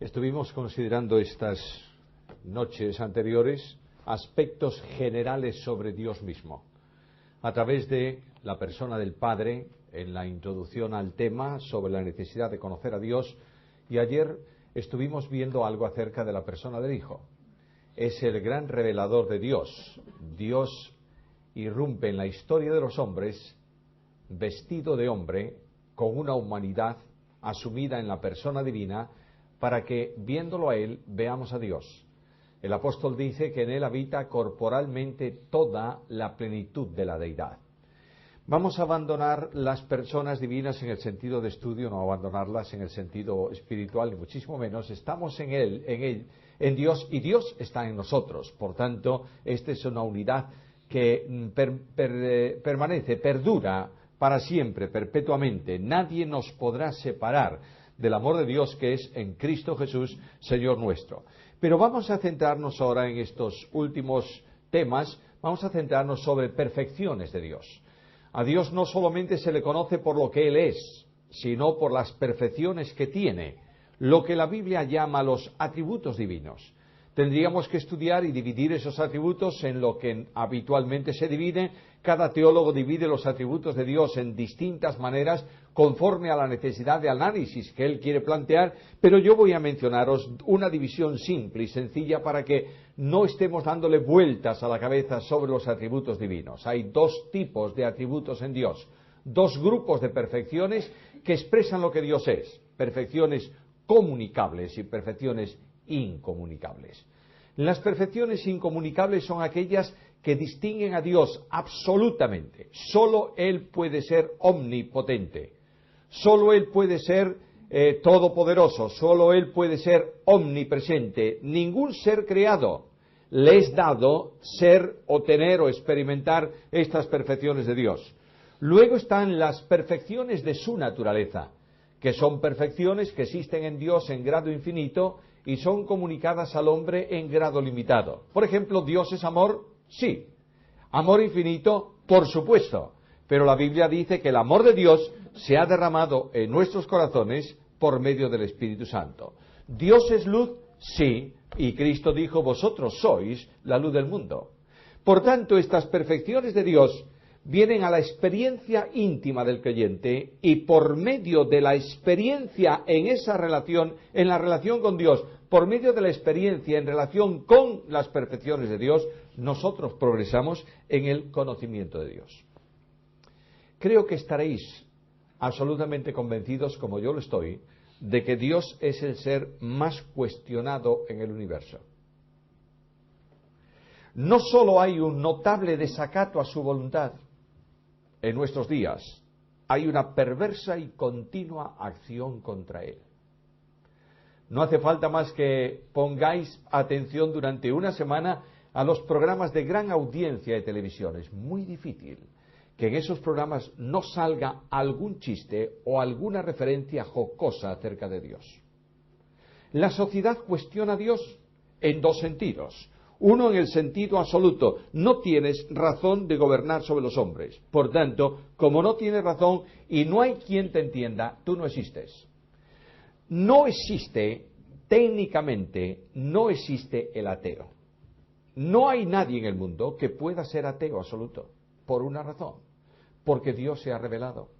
Estuvimos considerando estas noches anteriores aspectos generales sobre Dios mismo, a través de la persona del Padre, en la introducción al tema sobre la necesidad de conocer a Dios, y ayer estuvimos viendo algo acerca de la persona del Hijo. Es el gran revelador de Dios. Dios irrumpe en la historia de los hombres, vestido de hombre, con una humanidad asumida en la persona divina, para que, viéndolo a Él, veamos a Dios. El apóstol dice que en Él habita corporalmente toda la plenitud de la deidad. Vamos a abandonar las personas divinas en el sentido de estudio, no abandonarlas en el sentido espiritual, ni muchísimo menos. Estamos en Él, en Dios, y Dios está en nosotros. Por tanto, esta es una unidad que permanece, perdura para siempre, perpetuamente. Nadie nos podrá separar del amor de Dios que es en Cristo Jesús, Señor nuestro. Pero vamos a centrarnos ahora en estos últimos temas, vamos a centrarnos sobre perfecciones de Dios. A Dios no solamente se le conoce por lo que Él es, sino por las perfecciones que tiene, lo que la Biblia llama los atributos divinos. Tendríamos que estudiar y dividir esos atributos en lo que habitualmente se divide. Cada teólogo divide los atributos de Dios en distintas maneras conforme a la necesidad de análisis que él quiere plantear, pero yo voy a mencionaros una división simple y sencilla para que no estemos dándole vueltas a la cabeza sobre los atributos divinos. Hay dos tipos de atributos en Dios, dos grupos de perfecciones que expresan lo que Dios es: perfecciones comunicables y perfecciones incomunicables. Las perfecciones incomunicables son aquellas que distinguen a Dios absolutamente. Solo Él puede ser omnipotente, solo Él puede ser todopoderoso, solo Él puede ser omnipresente. Ningún ser creado le es dado ser o tener o experimentar estas perfecciones de Dios. Luego están las perfecciones de su naturaleza, que son perfecciones que existen en Dios en grado infinito y son comunicadas al hombre en grado limitado. Por ejemplo, ¿Dios es amor? Sí. ¿Amor infinito? Por supuesto. Pero la Biblia dice que el amor de Dios se ha derramado en nuestros corazones por medio del Espíritu Santo. ¿Dios es luz? Sí. Y Cristo dijo: vosotros sois la luz del mundo. Por tanto, estas perfecciones de Dios vienen a la experiencia íntima del creyente, y por medio de la experiencia en esa relación, en la relación con Dios, por medio de la experiencia en relación con las perfecciones de Dios, nosotros progresamos en el conocimiento de Dios. Creo que estaréis absolutamente convencidos, como yo lo estoy, de que Dios es el ser más cuestionado en el universo. No solo hay un notable desacato a su voluntad en nuestros días, hay una perversa y continua acción contra Él. No hace falta más que pongáis atención durante una semana a los programas de gran audiencia de televisión. Es muy difícil que en esos programas no salga algún chiste o alguna referencia jocosa acerca de Dios. La sociedad cuestiona a Dios en dos sentidos. Uno, en el sentido absoluto: no tienes razón de gobernar sobre los hombres. Por tanto, como no tienes razón y no hay quien te entienda, tú no existes. No existe, técnicamente, no existe el ateo. No hay nadie en el mundo que pueda ser ateo absoluto, por una razón: porque Dios se ha revelado.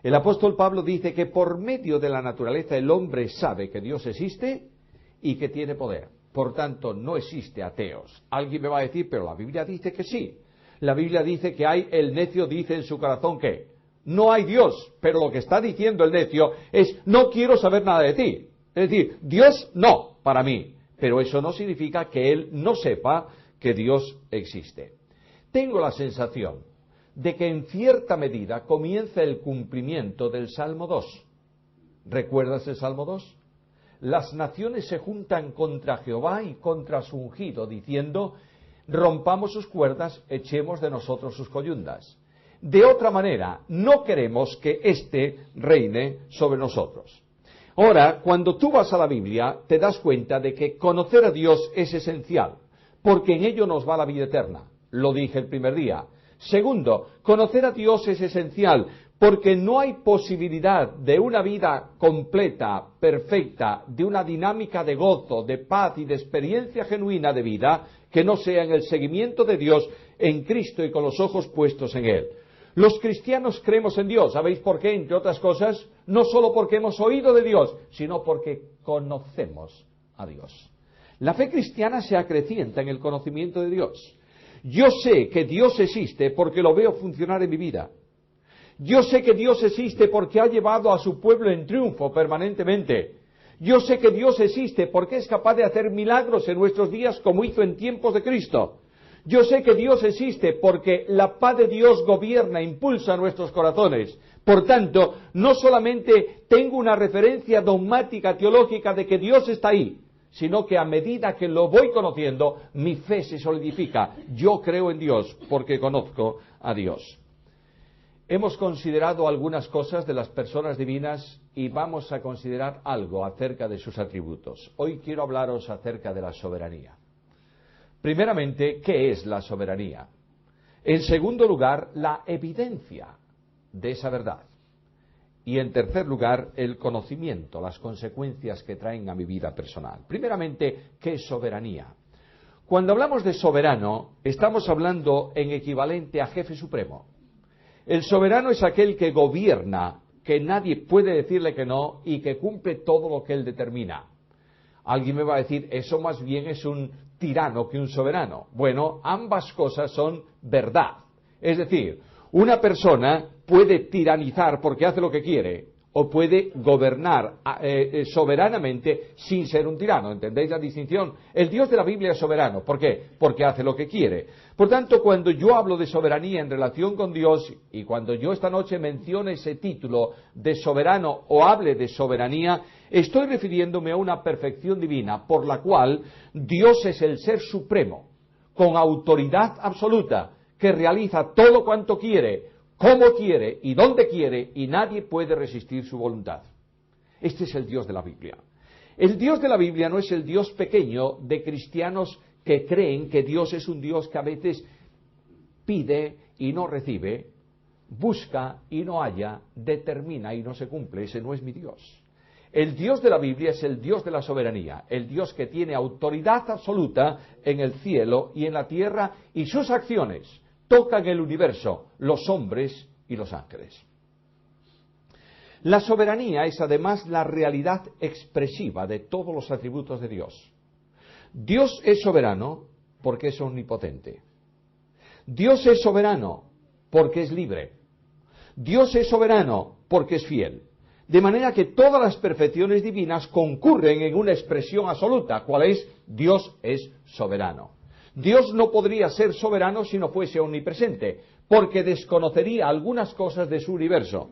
El apóstol Pablo dice que por medio de la naturaleza el hombre sabe que Dios existe y que tiene poder. Por tanto, no existe ateos. Alguien me va a decir: pero la Biblia dice que sí. La Biblia dice que el necio dice en su corazón que no hay Dios. Pero lo que está diciendo el necio es: no quiero saber nada de ti. Es decir, Dios no, para mí. Pero eso no significa que él no sepa que Dios existe. Tengo la sensación de que en cierta medida comienza el cumplimiento del Salmo 2. ¿Recuerdas el Salmo 2? Las naciones se juntan contra Jehová y contra su ungido, diciendo: rompamos sus cuerdas, echemos de nosotros sus coyundas. De otra manera, no queremos que éste reine sobre nosotros. Ahora, cuando tú vas a la Biblia, te das cuenta de que conocer a Dios es esencial, porque en ello nos va la vida eterna. Lo dije el primer día. Segundo, conocer a Dios es esencial, porque no hay posibilidad de una vida completa, perfecta, de una dinámica de gozo, de paz y de experiencia genuina de vida que no sea en el seguimiento de Dios en Cristo y con los ojos puestos en Él. Los cristianos creemos en Dios, ¿sabéis por qué? Entre otras cosas, no solo porque hemos oído de Dios, sino porque conocemos a Dios. La fe cristiana se acrecienta en el conocimiento de Dios. Yo sé que Dios existe porque lo veo funcionar en mi vida. Yo sé que Dios existe porque ha llevado a su pueblo en triunfo permanentemente. Yo sé que Dios existe porque es capaz de hacer milagros en nuestros días como hizo en tiempos de Cristo. Yo sé que Dios existe porque la paz de Dios gobierna, impulsa nuestros corazones. Por tanto, no solamente tengo una referencia dogmática, teológica de que Dios está ahí, sino que a medida que lo voy conociendo, mi fe se solidifica. Yo creo en Dios porque conozco a Dios. Hemos considerado algunas cosas de las personas divinas y vamos a considerar algo acerca de sus atributos. Hoy quiero hablaros acerca de la soberanía. Primeramente, ¿qué es la soberanía? En segundo lugar, la evidencia de esa verdad. Y en tercer lugar, el conocimiento, las consecuencias que traen a mi vida personal. Primeramente, ¿qué es soberanía? Cuando hablamos de soberano, estamos hablando en equivalente a jefe supremo. El soberano es aquel que gobierna, que nadie puede decirle que no y que cumple todo lo que él determina. Alguien me va a decir, eso más bien es un tirano que un soberano. Bueno, ambas cosas son verdad. Es decir, una persona puede tiranizar porque hace lo que quiere o puede gobernar soberanamente sin ser un tirano. ¿Entendéis la distinción? El Dios de la Biblia es soberano. ¿Por qué? Porque hace lo que quiere. Por tanto, cuando yo hablo de soberanía en relación con Dios y cuando yo esta noche mencione ese título de soberano o hable de soberanía, estoy refiriéndome a una perfección divina por la cual Dios es el ser supremo, con autoridad absoluta, que realiza todo cuanto quiere, cómo quiere y dónde quiere, y nadie puede resistir su voluntad. Este es el Dios de la Biblia. El Dios de la Biblia no es el Dios pequeño de cristianos que creen que Dios es un Dios que a veces pide y no recibe, busca y no halla, determina y no se cumple. Ese no es mi Dios. El Dios de la Biblia es el Dios de la soberanía, el Dios que tiene autoridad absoluta en el cielo y en la tierra, y sus acciones tocan el universo, los hombres y los ángeles. La soberanía es además la realidad expresiva de todos los atributos de Dios. Dios es soberano porque es omnipotente. Dios es soberano porque es libre. Dios es soberano porque es fiel. De manera que todas las perfecciones divinas concurren en una expresión absoluta, ¿cuál es? Dios es soberano. Dios no podría ser soberano si no fuese omnipresente, porque desconocería algunas cosas de su universo.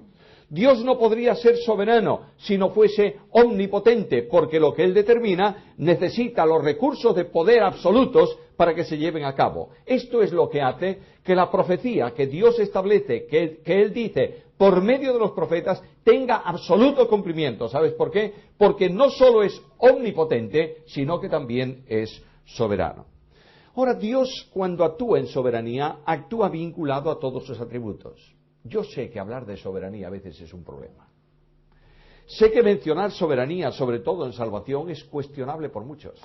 Dios no podría ser soberano si no fuese omnipotente, porque lo que Él determina necesita los recursos de poder absolutos para que se lleven a cabo. Esto es lo que hace que la profecía que Dios establece, que Él dice por medio de los profetas, tenga absoluto cumplimiento. ¿Sabes por qué? Porque no solo es omnipotente, sino que también es soberano. Ahora, Dios, cuando actúa en soberanía, actúa vinculado a todos sus atributos. Yo sé que hablar de soberanía a veces es un problema. Sé que mencionar soberanía, sobre todo en salvación, es cuestionable por muchos.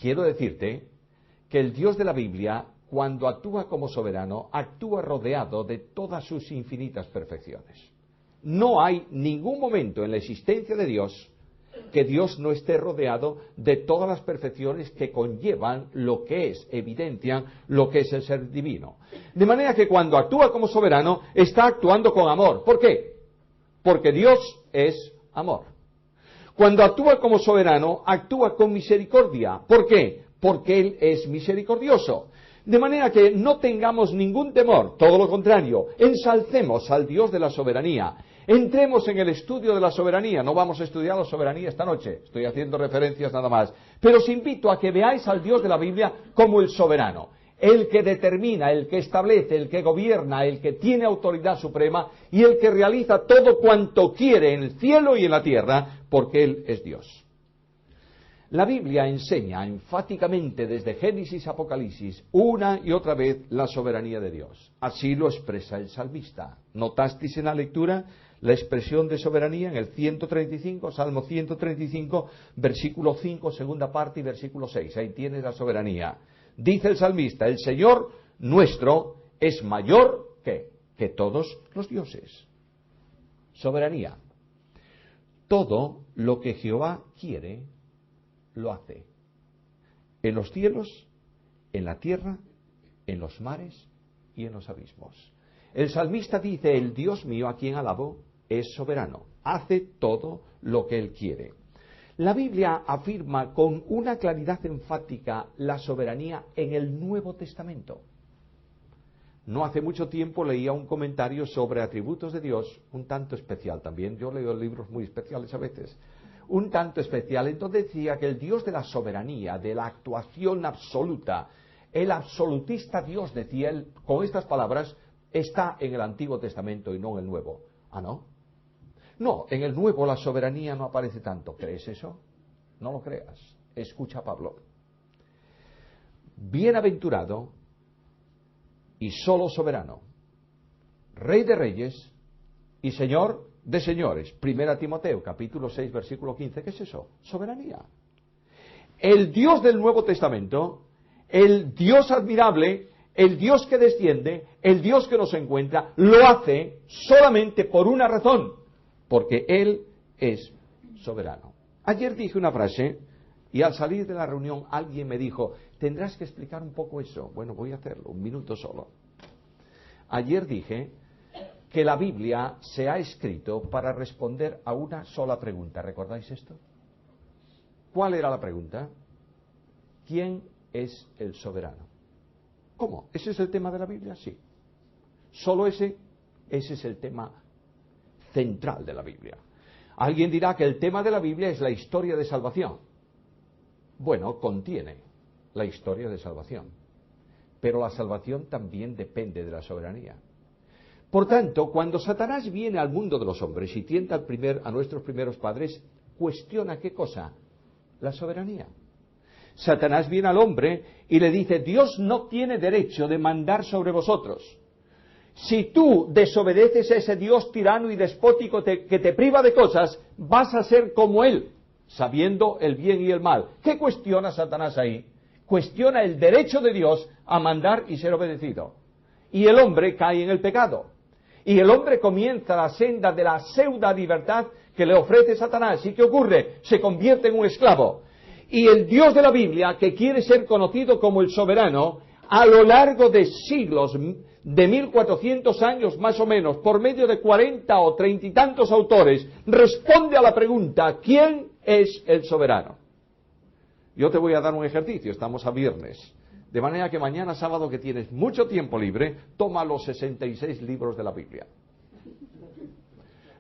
Quiero decirte que el Dios de la Biblia, cuando actúa como soberano, actúa rodeado de todas sus infinitas perfecciones. No hay ningún momento en la existencia de Dios que Dios no esté rodeado de todas las perfecciones que conllevan lo que es, evidencian lo que es el ser divino. De manera que cuando actúa como soberano, está actuando con amor. ¿Por qué? Porque Dios es amor. Cuando actúa como soberano, actúa con misericordia. ¿Por qué? Porque Él es misericordioso. De manera que no tengamos ningún temor, todo lo contrario, ensalcemos al Dios de la soberanía. Entremos en el estudio de la soberanía. No vamos a estudiar la soberanía esta noche, estoy haciendo referencias nada más. Pero os invito a que veáis al Dios de la Biblia como el soberano, el que determina, el que establece, el que gobierna, el que tiene autoridad suprema y el que realiza todo cuanto quiere en el cielo y en la tierra, porque Él es Dios. La Biblia enseña enfáticamente desde Génesis a Apocalipsis una y otra vez la soberanía de Dios. Así lo expresa el salmista. ¿Notasteis en la lectura la expresión de soberanía en el 135, Salmo 135, versículo 5, segunda parte y versículo 6? Ahí tienes la soberanía. Dice el salmista, el Señor nuestro es mayor que todos los dioses. Soberanía. Todo lo que Jehová quiere, lo hace. En los cielos, en la tierra, en los mares y en los abismos. El salmista dice, el Dios mío a quien alabo es soberano. Hace todo lo que Él quiere. La Biblia afirma con una claridad enfática la soberanía en el Nuevo Testamento. No hace mucho tiempo leía un comentario sobre atributos de Dios, un tanto especial también. Yo leo libros muy especiales a veces. Un tanto especial. Entonces decía que el Dios de la soberanía, de la actuación absoluta, el absolutista Dios, decía él, con estas palabras, está en el Antiguo Testamento y no en el Nuevo. ¿Ah, no? No, en el Nuevo la soberanía no aparece tanto. ¿Crees eso? No lo creas. Escucha a Pablo. Bienaventurado y solo soberano, Rey de reyes y Señor de señores. 1 Timoteo, capítulo 6, versículo 15. ¿Qué es eso? Soberanía. El Dios del Nuevo Testamento, el Dios admirable, el Dios que desciende, el Dios que nos encuentra, lo hace solamente por una razón, porque Él es soberano. Ayer dije una frase y al salir de la reunión alguien me dijo, tendrás que explicar un poco eso. Bueno, voy a hacerlo, un minuto solo. Ayer dije que la Biblia se ha escrito para responder a una sola pregunta. ¿Recordáis esto? ¿Cuál era la pregunta? ¿Quién es el soberano? ¿Cómo? ¿Ese es el tema de la Biblia? Sí. Solo ese es el tema central de la Biblia. Alguien dirá que el tema de la Biblia es la historia de salvación. Bueno, contiene la historia de salvación. Pero la salvación también depende de la soberanía. Por tanto, cuando Satanás viene al mundo de los hombres y tienta a nuestros primeros padres, cuestiona ¿qué cosa? La soberanía. Satanás viene al hombre y le dice, Dios no tiene derecho de mandar sobre vosotros. Si tú desobedeces a ese Dios tirano y despótico que te priva de cosas, vas a ser como Él, sabiendo el bien y el mal. ¿Qué cuestiona Satanás ahí? Cuestiona el derecho de Dios a mandar y ser obedecido. Y el hombre cae en el pecado. Y el hombre comienza la senda de la pseudo libertad que le ofrece Satanás. ¿Y qué ocurre? Se convierte en un esclavo. Y el Dios de la Biblia, que quiere ser conocido como el soberano, a lo largo de siglos, de 1400 años más o menos, por medio de 40 o 30 y tantos autores, responde a la pregunta, ¿quién es el soberano? Yo te voy a dar un ejercicio, estamos a viernes. De manera que mañana sábado, que tienes mucho tiempo libre, toma los 66 libros de la Biblia.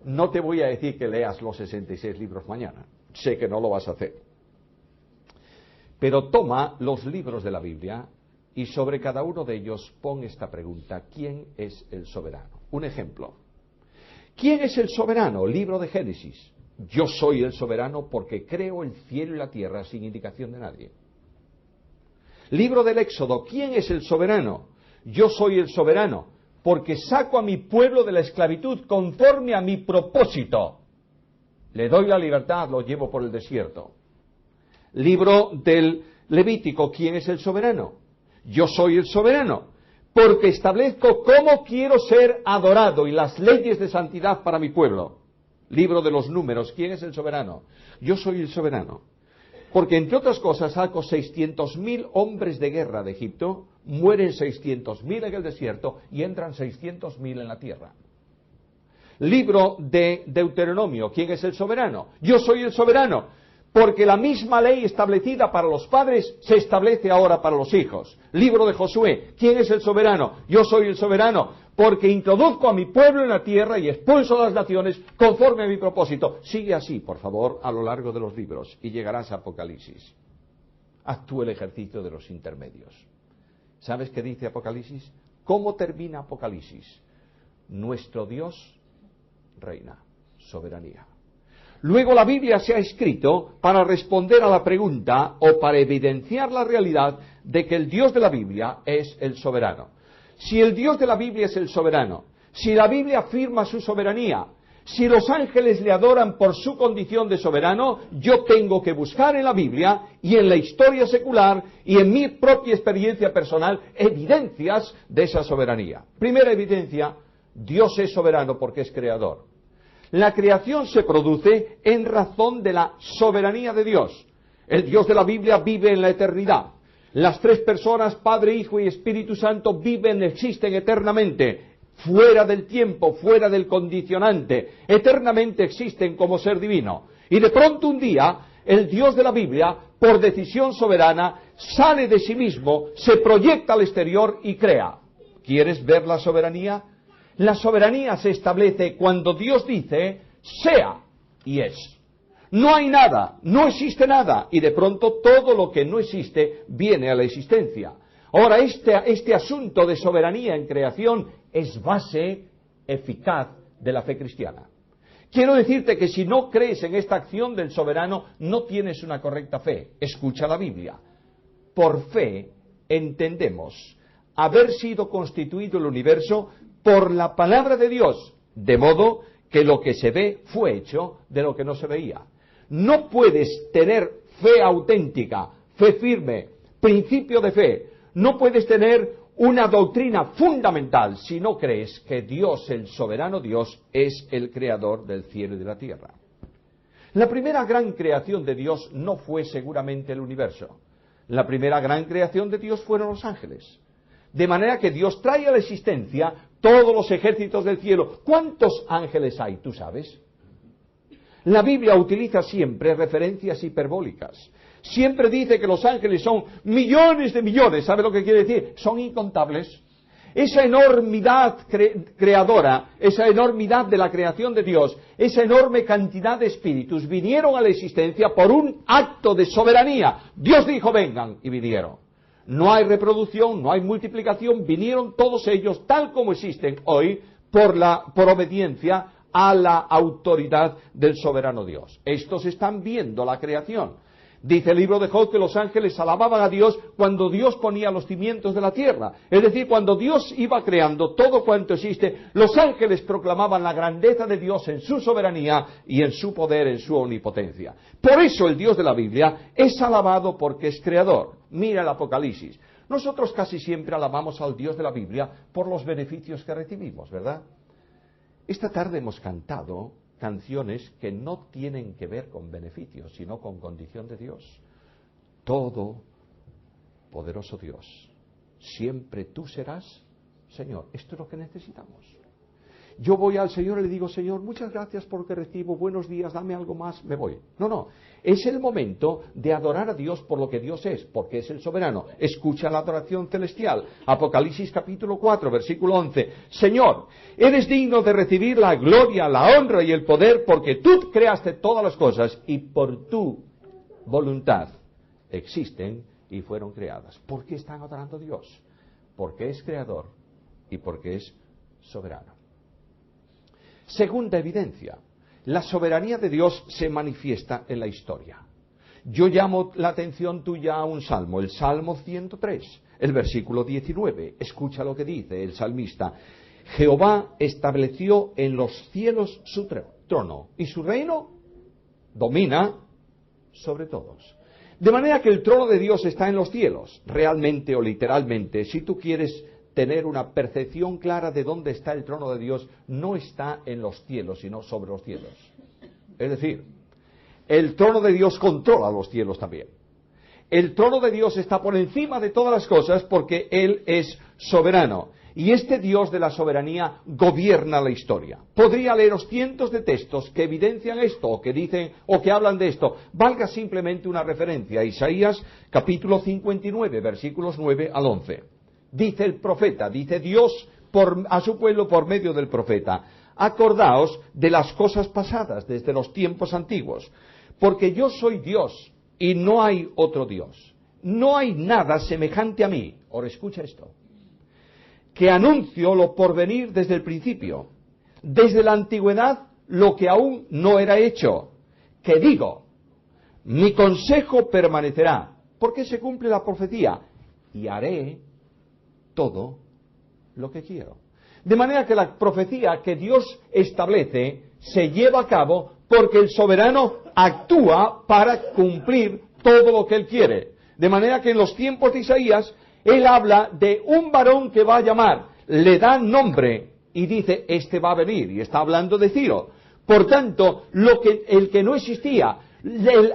No te voy a decir que leas los 66 libros mañana. Sé que no lo vas a hacer. Pero toma los libros de la Biblia y sobre cada uno de ellos pon esta pregunta. ¿Quién es el soberano? Un ejemplo. ¿Quién es el soberano? Libro de Génesis. Yo soy el soberano porque creo el cielo y la tierra sin indicación de nadie. Libro del Éxodo. ¿Quién es el soberano? Yo soy el soberano porque saco a mi pueblo de la esclavitud conforme a mi propósito. Le doy la libertad, lo llevo por el desierto. Libro del Levítico. ¿Quién es el soberano? Yo soy el soberano porque establezco cómo quiero ser adorado y las leyes de santidad para mi pueblo. Libro de los Números. ¿Quién es el soberano? Yo soy el soberano porque, entre otras cosas, saco 600.000 hombres de guerra de Egipto, mueren 600.000 en el desierto y entran 600.000 en la tierra. Libro de Deuteronomio. ¿Quién es el soberano? Yo soy el soberano porque la misma ley establecida para los padres se establece ahora para los hijos. Libro de Josué. ¿Quién es el soberano? Yo soy el soberano porque introduzco a mi pueblo en la tierra y expulso a las naciones conforme a mi propósito. Sigue así, por favor, a lo largo de los libros y llegarás a Apocalipsis. Haz tú el ejercicio de los intermedios. ¿Sabes qué dice Apocalipsis? ¿Cómo termina Apocalipsis? Nuestro Dios reina, soberanía. Luego la Biblia se ha escrito para responder a la pregunta o para evidenciar la realidad de que el Dios de la Biblia es el soberano. Si el Dios de la Biblia es el soberano, si la Biblia afirma su soberanía, si los ángeles le adoran por su condición de soberano, yo tengo que buscar en la Biblia y en la historia secular y en mi propia experiencia personal evidencias de esa soberanía. Primera evidencia, Dios es soberano porque es creador. La creación se produce en razón de la soberanía de Dios. El Dios de la Biblia vive en la eternidad. Las tres personas, Padre, Hijo y Espíritu Santo, viven, existen eternamente, fuera del tiempo, fuera del condicionante, eternamente existen como ser divino. Y de pronto un día, el Dios de la Biblia, por decisión soberana, sale de sí mismo, se proyecta al exterior y crea. ¿Quieres ver la soberanía? La soberanía se establece cuando Dios dice, sea, y es. No hay nada, no existe nada, y de pronto todo lo que no existe viene a la existencia. Ahora, este asunto de soberanía en creación es base eficaz de la fe cristiana. Quiero decirte que si no crees en esta acción del soberano, no tienes una correcta fe. Escucha la Biblia. Por fe entendemos haber sido constituido el universo por la palabra de Dios, de modo que lo que se ve fue hecho de lo que no se veía. No puedes tener fe auténtica, fe firme, principio de fe. No puedes tener una doctrina fundamental si no crees que Dios, el soberano Dios, es el creador del cielo y de la tierra. La primera gran creación de Dios no fue seguramente el universo. La primera gran creación de Dios fueron los ángeles. De manera que Dios trae a la existencia todos los ejércitos del cielo. ¿Cuántos ángeles hay? ¿Tú sabes? La Biblia utiliza siempre referencias hiperbólicas. Siempre dice que los ángeles son millones de millones. ¿Sabe lo que quiere decir? Son incontables. Esa enormidad creadora, esa enormidad de la creación de Dios, esa enorme cantidad de espíritus vinieron a la existencia por un acto de soberanía. Dios dijo, vengan, y vinieron. No hay reproducción, no hay multiplicación, vinieron todos ellos tal como existen hoy por obediencia a la autoridad del soberano Dios. Estos están viendo la creación. Dice el libro de Job que los ángeles alababan a Dios cuando Dios ponía los cimientos de la tierra. Es decir, cuando Dios iba creando todo cuanto existe, los ángeles proclamaban la grandeza de Dios en su soberanía y en su poder, en su omnipotencia. Por eso el Dios de la Biblia es alabado porque es creador. Mira el Apocalipsis. Nosotros casi siempre alabamos al Dios de la Biblia por los beneficios que recibimos, ¿verdad? Esta tarde hemos cantado canciones que no tienen que ver con beneficios, sino con condición de Dios. Todo poderoso Dios, siempre tú serás Señor. Esto es lo que necesitamos. Yo voy al Señor y le digo, Señor, muchas gracias por lo que recibo, buenos días, dame algo más, me voy. No, es el momento de adorar a Dios por lo que Dios es, porque es el soberano. Escucha la adoración celestial. Apocalipsis capítulo 4, versículo 11. Señor, eres digno de recibir la gloria, la honra y el poder, porque tú creaste todas las cosas y por tu voluntad existen y fueron creadas. ¿Por qué están adorando a Dios? Porque es creador y porque es soberano. Segunda evidencia, la soberanía de Dios se manifiesta en la historia. Yo llamo la atención tuya a un salmo, el Salmo 103, el versículo 19. Escucha lo que dice el salmista. Jehová estableció en los cielos su trono y su reino domina sobre todos. De manera que el trono de Dios está en los cielos, realmente o literalmente. Si tú quieres tener una percepción clara de dónde está el trono de Dios, no está en los cielos, sino sobre los cielos. Es decir, el trono de Dios controla los cielos también. El trono de Dios está por encima de todas las cosas porque Él es soberano. Y este Dios de la soberanía gobierna la historia. Podría leeros cientos de textos que evidencian esto, o que dicen, o que hablan de esto. Valga simplemente una referencia. Isaías capítulo 59, versículos 9 al 11. Dice el profeta, dice Dios a su pueblo por medio del profeta, acordaos de las cosas pasadas desde los tiempos antiguos, porque yo soy Dios y no hay otro Dios. No hay nada semejante a mí. Ahora escucha esto. Que anuncio lo por venir desde el principio, desde la antigüedad lo que aún no era hecho, que digo, mi consejo permanecerá, porque se cumple la profecía, y haré todo lo que quiero. De manera que la profecía que Dios establece se lleva a cabo porque el soberano actúa para cumplir todo lo que él quiere. De manera que en los tiempos de Isaías, él habla de un varón que va a llamar, le da nombre y dice, este va a venir, y está hablando de Ciro. Por tanto, el que no existía,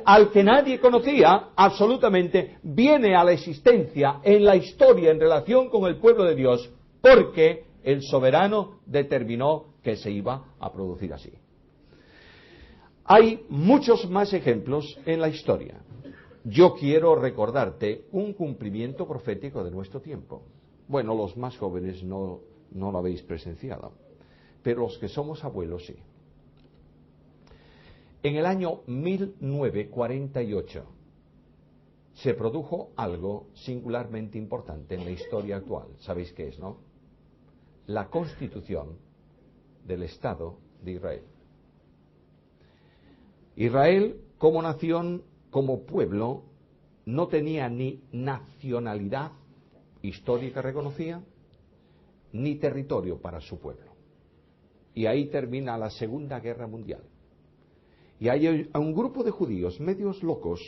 al que nadie conocía, absolutamente, viene a la existencia en la historia en relación con el pueblo de Dios, porque el soberano determinó que se iba a producir así. Hay muchos más ejemplos en la historia. Yo quiero recordarte un cumplimiento profético de nuestro tiempo. Bueno, los más jóvenes no lo habéis presenciado, pero los que somos abuelos sí. En el año 1948 se produjo algo singularmente importante en la historia actual. ¿Sabéis qué es, no? La constitución del Estado de Israel. Israel, como nación, como pueblo, no tenía ni nacionalidad histórica reconocida, ni territorio para su pueblo. Y ahí termina la Segunda Guerra Mundial. Y hay un grupo de judíos medios locos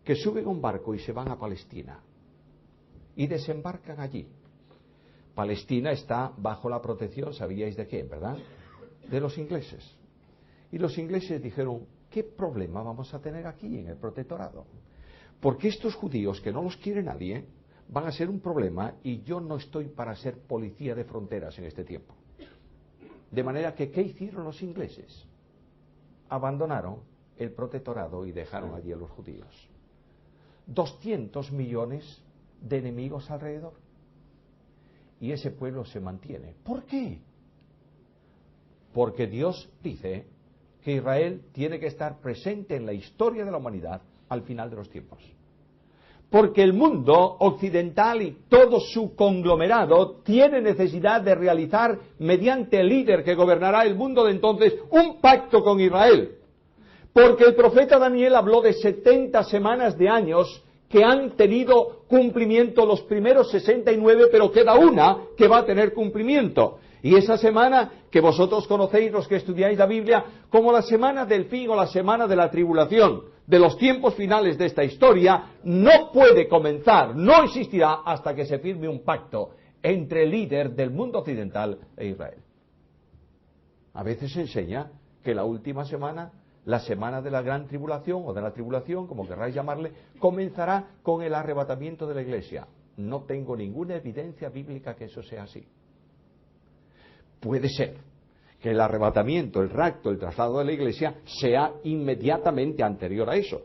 que suben a un barco y se van a Palestina. Y desembarcan allí. Palestina está bajo la protección, ¿sabíais de quién, verdad? De los ingleses. Y los ingleses dijeron, ¿qué problema vamos a tener aquí en el protectorado? Porque estos judíos, que no los quiere nadie, van a ser un problema y yo no estoy para ser policía de fronteras en este tiempo. De manera que, ¿qué hicieron los ingleses? Abandonaron el protectorado y dejaron allí a los judíos. 200 millones de enemigos alrededor. Y ese pueblo se mantiene. ¿Por qué? Porque Dios dice que Israel tiene que estar presente en la historia de la humanidad al final de los tiempos. Porque el mundo occidental y todo su conglomerado tiene necesidad de realizar, mediante el líder que gobernará el mundo de entonces, un pacto con Israel. Porque el profeta Daniel habló de 70 semanas de años que han tenido cumplimiento los primeros 69, pero queda una que va a tener cumplimiento. Y esa semana que vosotros conocéis, los que estudiáis la Biblia, como la semana del fin o la semana de la tribulación, de los tiempos finales de esta historia, no puede comenzar, no existirá hasta que se firme un pacto entre el líder del mundo occidental e Israel. A veces se enseña que la última semana, la semana de la gran tribulación o de la tribulación, como querráis llamarle, comenzará con el arrebatamiento de la Iglesia. No tengo ninguna evidencia bíblica que eso sea así. Puede ser que el arrebatamiento, el rapto, el traslado de la Iglesia sea inmediatamente anterior a eso.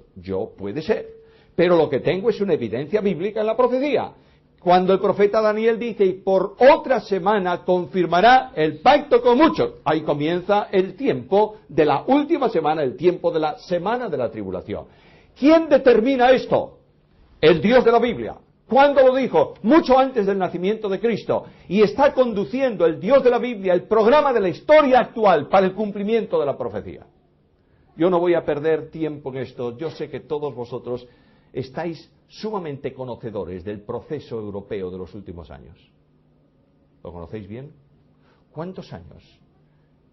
Puede ser. Pero lo que tengo es una evidencia bíblica en la profecía. Cuando el profeta Daniel dice, y por otra semana confirmará el pacto con muchos. Ahí comienza el tiempo de la última semana, el tiempo de la semana de la tribulación. ¿Quién determina esto? El Dios de la Biblia. ¿Cuándo lo dijo? Mucho antes del nacimiento de Cristo. Y está conduciendo el Dios de la Biblia el programa de la historia actual para el cumplimiento de la profecía. Yo no voy a perder tiempo en esto. Yo sé que todos vosotros estáis sumamente conocedores del proceso europeo de los últimos años. ¿Lo conocéis bien? ¿Cuántos años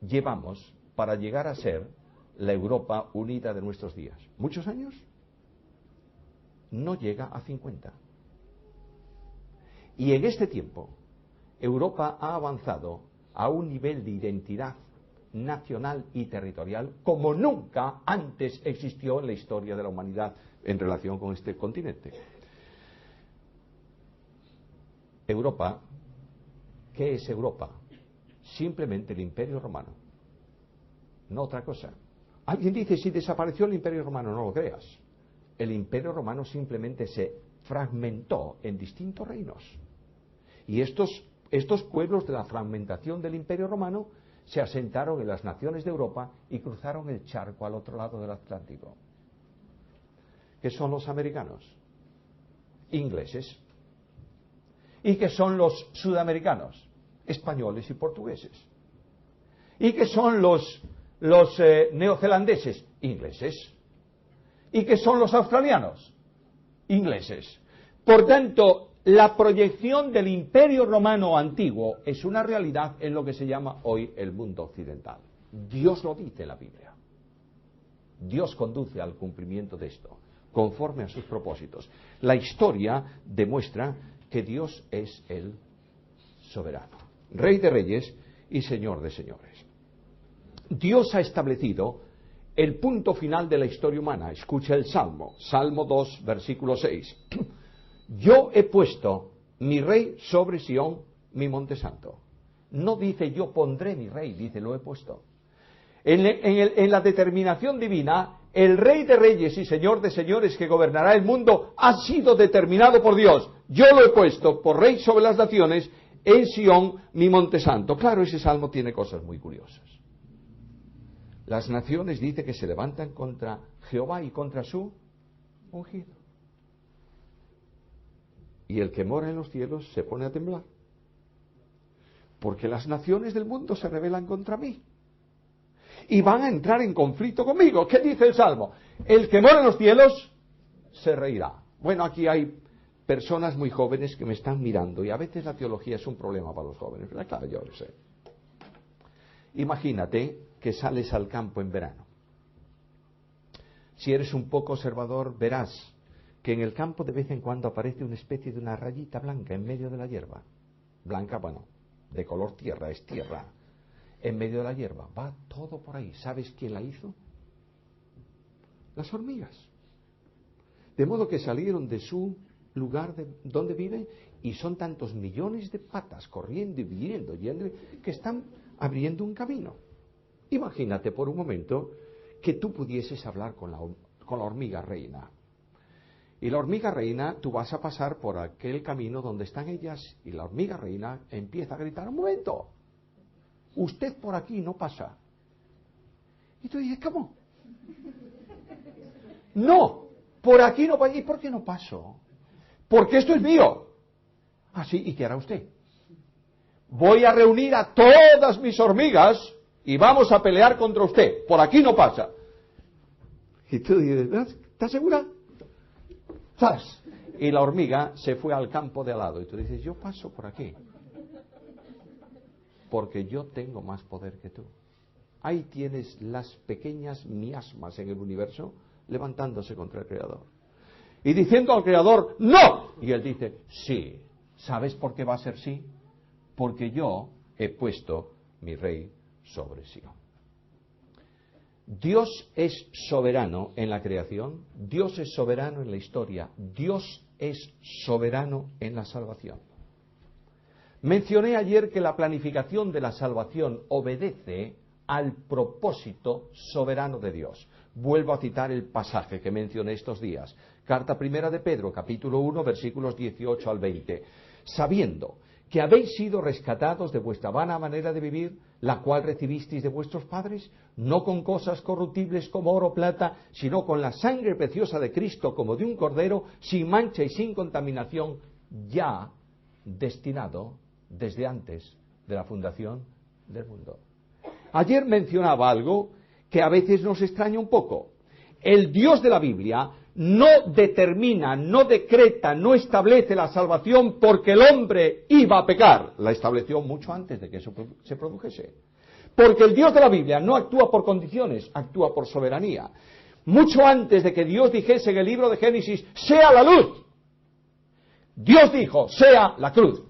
llevamos para llegar a ser la Europa unida de nuestros días? ¿Muchos años? No llega a 50. Y en este tiempo, Europa ha avanzado a un nivel de identidad nacional y territorial como nunca antes existió en la historia de la humanidad en relación con este continente. Europa, ¿qué es Europa? Simplemente el Imperio Romano, no otra cosa. Alguien dice, si desapareció el Imperio Romano, no lo creas. El Imperio Romano simplemente se fragmentó en distintos reinos. Y estos pueblos de la fragmentación del Imperio Romano se asentaron en las naciones de Europa y cruzaron el charco al otro lado del Atlántico. ¿Qué son los americanos? Ingleses. ¿Y qué son los sudamericanos? Españoles y portugueses. ¿Y qué son los neozelandeses? Ingleses. ¿Y qué son los australianos? Ingleses. Por tanto, la proyección del Imperio Romano antiguo es una realidad en lo que se llama hoy el mundo occidental. Dios lo dice en la Biblia. Dios conduce al cumplimiento de esto, conforme a sus propósitos. La historia demuestra que Dios es el soberano, Rey de reyes y Señor de señores. Dios ha establecido el punto final de la historia humana. Escucha el Salmo, Salmo 2, versículo 6. Yo he puesto mi rey sobre Sión, mi monte santo. No dice yo pondré mi rey, dice lo he puesto. En la determinación divina, el Rey de reyes y Señor de señores que gobernará el mundo ha sido determinado por Dios. Yo lo he puesto por rey sobre las naciones, en Sión, mi monte santo. Claro, ese salmo tiene cosas muy curiosas. Las naciones dice que se levantan contra Jehová y contra su ungido. Y el que mora en los cielos se pone a temblar. Porque las naciones del mundo se rebelan contra mí. Y van a entrar en conflicto conmigo. ¿Qué dice el Salmo? El que mora en los cielos se reirá. Bueno, aquí hay personas muy jóvenes que me están mirando y a veces la teología es un problema para los jóvenes. Pero claro, yo lo sé. Imagínate que sales al campo en verano. Si eres un poco observador, verás que en el campo de vez en cuando aparece una especie de una rayita blanca en medio de la hierba. Blanca, bueno, de color tierra, es tierra. En medio de la hierba, va todo por ahí. ¿Sabes quién la hizo? Las hormigas. De modo que salieron de su lugar donde viven y son tantos millones de patas corriendo y viniendo, que están abriendo un camino. Imagínate por un momento que tú pudieses hablar con la hormiga reina. Y la hormiga reina, tú vas a pasar por aquel camino donde están ellas y la hormiga reina empieza a gritar, un momento, usted por aquí no pasa. Y tú dices, ¿cómo? No, por aquí no pasa. ¿Y por qué no paso? Porque esto es mío. Así, ¿y qué hará usted? Voy a reunir a todas mis hormigas y vamos a pelear contra usted. Por aquí no pasa. Y tú dices, ¿estás segura? ¿Sabes? Y la hormiga se fue al campo de al lado. Y tú dices, yo paso por aquí. Porque yo tengo más poder que tú. Ahí tienes las pequeñas miasmas en el universo levantándose contra el Creador. Y diciendo al Creador, ¡no! Y él dice, sí. ¿Sabes por qué va a ser sí? Porque yo he puesto mi rey sobre Sion. Dios es soberano en la creación, Dios es soberano en la historia, Dios es soberano en la salvación. Mencioné ayer que la planificación de la salvación obedece al propósito soberano de Dios. Vuelvo a citar el pasaje que mencioné estos días. Carta primera de Pedro, capítulo 1, versículos 18 al 20. Sabiendo que habéis sido rescatados de vuestra vana manera de vivir, la cual recibisteis de vuestros padres, no con cosas corruptibles como oro o plata, sino con la sangre preciosa de Cristo como de un cordero, sin mancha y sin contaminación, ya destinado desde antes de la fundación del mundo. Ayer mencionaba algo que a veces nos extraña un poco. El Dios de la Biblia no determina, no decreta, no establece la salvación porque el hombre iba a pecar. La estableció mucho antes de que eso se produjese. Porque el Dios de la Biblia no actúa por condiciones, actúa por soberanía. Mucho antes de que Dios dijese en el libro de Génesis, sea la luz, Dios dijo, sea la cruz.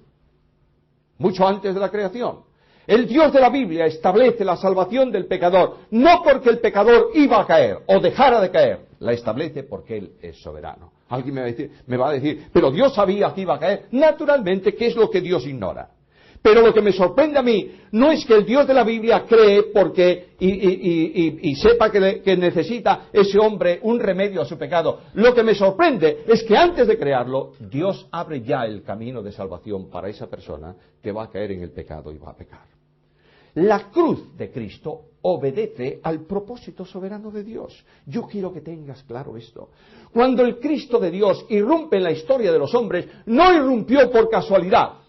Mucho antes de la creación. El Dios de la Biblia establece la salvación del pecador, no porque el pecador iba a caer o dejara de caer, la establece porque Él es soberano. Alguien me va a decir, pero Dios sabía que iba a caer. Naturalmente, ¿qué es lo que Dios ignora? Pero lo que me sorprende a mí no es que el Dios de la Biblia cree porque y sepa que necesita ese hombre un remedio a su pecado. Lo que me sorprende es que antes de crearlo, Dios abre ya el camino de salvación para esa persona que va a caer en el pecado y va a pecar. La cruz de Cristo obedece al propósito soberano de Dios. Yo quiero que tengas claro esto. Cuando el Cristo de Dios irrumpe en la historia de los hombres, no irrumpió por casualidad.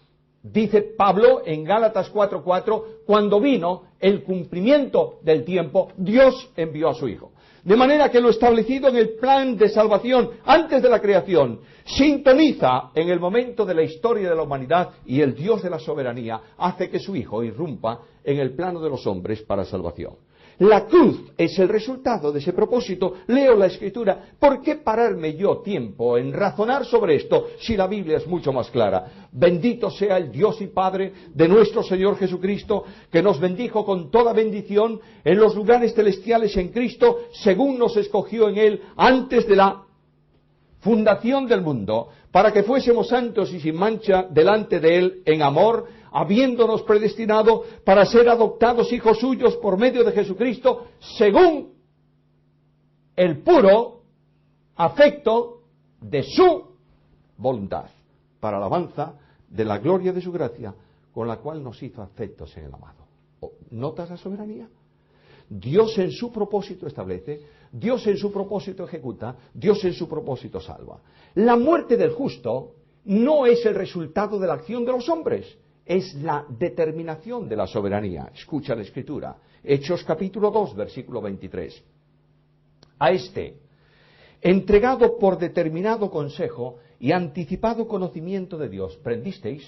dice Pablo en Gálatas 4:4, cuando vino el cumplimiento del tiempo, Dios envió a su Hijo. De manera que lo establecido en el plan de salvación antes de la creación sintoniza en el momento de la historia de la humanidad, y el Dios de la soberanía hace que su Hijo irrumpa en el plano de los hombres para salvación. La cruz es el resultado de ese propósito. Leo la Escritura. ¿Por qué pararme yo tiempo en razonar sobre esto si la Biblia es mucho más clara? Bendito sea el Dios y Padre de nuestro Señor Jesucristo, que nos bendijo con toda bendición en los lugares celestiales en Cristo, según nos escogió en Él antes de la fundación del mundo, para que fuésemos santos y sin mancha delante de Él en amor, habiéndonos predestinado para ser adoptados hijos suyos por medio de Jesucristo, según el puro afecto de su voluntad, para alabanza de la gloria de su gracia, con la cual nos hizo afectos en el amado. ¿Notas la soberanía? Dios en su propósito establece, Dios en su propósito ejecuta, Dios en su propósito salva. La muerte del justo no es el resultado de la acción de los hombres, es la determinación de la soberanía. Escucha la Escritura. Hechos capítulo 2, versículo 23. A este, entregado por determinado consejo y anticipado conocimiento de Dios, prendisteis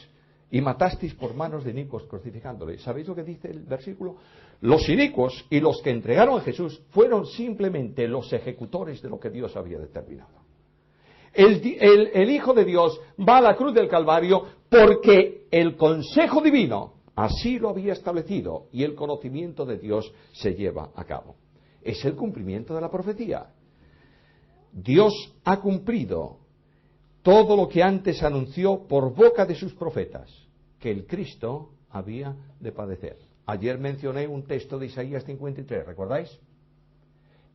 y matasteis por manos de inicuos crucificándole. ¿Sabéis lo que dice el versículo? Los inicuos y los que entregaron a Jesús fueron simplemente los ejecutores de lo que Dios había determinado. El Hijo de Dios va a la cruz del Calvario porque el consejo divino así lo había establecido y el conocimiento de Dios se lleva a cabo. Es el cumplimiento de la profecía. Dios ha cumplido todo lo que antes anunció por boca de sus profetas, que el Cristo había de padecer. Ayer mencioné un texto de Isaías 53, ¿recordáis?